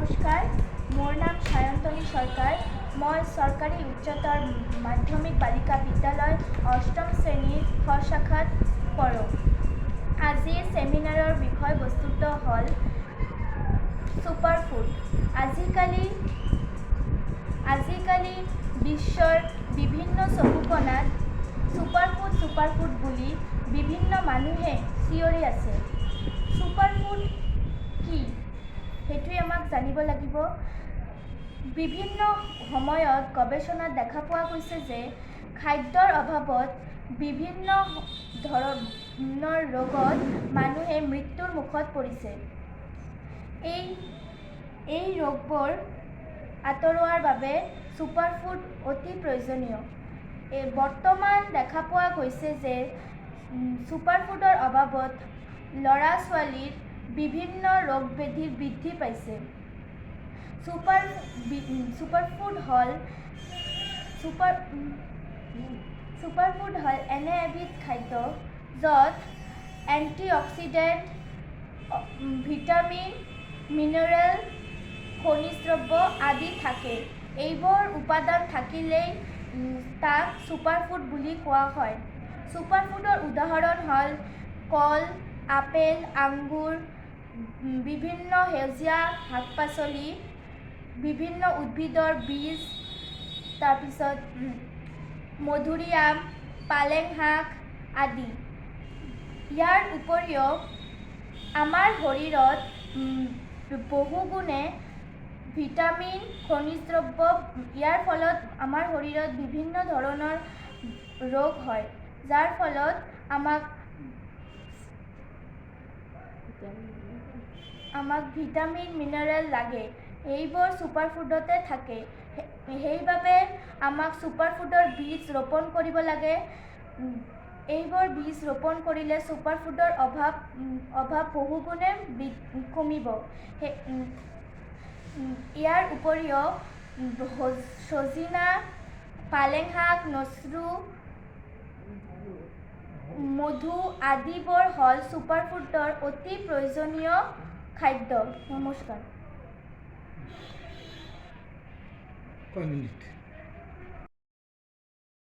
নমস্কাৰ, মোৰ নাম সায়ন্তনী সৰকাৰ। মই চৰকাৰী উচ্চতৰ মাধ্যমিক বালিকা বিদ্যালয় অষ্টম শ্ৰেণীৰ খ শাখাত পঢ়োঁ। আজিৰ ছেমিনাৰৰ বিষয়বস্তুটো হ'ল ছুপাৰফুড। আজিকালি বিশ্বৰ বিভিন্ন চুককোণত ছুপাৰফুড বুলি বিভিন্ন মানুহে চিঞৰি আছে। ছুপাৰফুড কি সেইটোৱে আমাক জানিব লাগিব। বিভিন্ন সময়ত গৱেষণাত দেখা পোৱা গৈছে যে খাদ্যৰ অভাৱত বিভিন্ন ধৰণৰ ৰোগত মানুহে মৃত্যুৰ মুখত পৰিছে। এই ৰোগবোৰ আঁতৰোৱাৰ বাবে ছুপাৰফুড অতি প্ৰয়োজনীয়। বৰ্তমান দেখা পোৱা গৈছে যে ছুপাৰফুডৰ অভাৱত ল'ৰা-ছোৱালীৰ বিভিন্ন ৰোগ ব্যাধি বৃদ্ধি পাইছে। ছুপাৰফুড হ'ল এনে এবিধ খাদ্য য'ত এন্টিঅক্সিডেণ্ট, ভিটামিন, মিনাৰেল, খনিজ দ্ৰব্য আদি থাকে। এইবোৰ উপাদান থাকিলেই তাক ছুপাৰফুড বুলি কোৱা হয়। ছুপাৰফুডৰ উদাহৰণ হ'ল কল, আপেল, আঙুৰ, বিভিন্ন সেউজীয়া শাক-পাচলি, বিভিন্ন উদ্ভিদৰ বীজ, তাৰপিছত মধুৰিআম, পালেং শাক আদি। ইয়াৰ উপৰিও আমাৰ শৰীৰত বহুগুণে ভিটামিন, খনিজ দ্ৰব্য, ইয়াৰ ফলত আমাৰ শৰীৰত বিভিন্ন ধৰণৰ ৰোগ হয়, যাৰ ফলত আমাক ভিটামিন, মিনাৰেল লাগে। এইবোৰ ছুপাৰফুডতে থাকে। সেইবাবে আমাক ছুপাৰফুডৰ বীজ ৰোপণ কৰিব লাগে। এইবোৰ বীজ ৰোপণ কৰিলে ছুপাৰফুডৰ অভাৱ বহুগুণে কমিব। ইয়াৰ উপৰিও সজিনা, পালেং শাক, মচুৰ, মধু আদিবোৰ হ'ল ছুপাৰফুডৰ অতি প্ৰয়োজনীয় খাদ্য। নমস্কাৰ।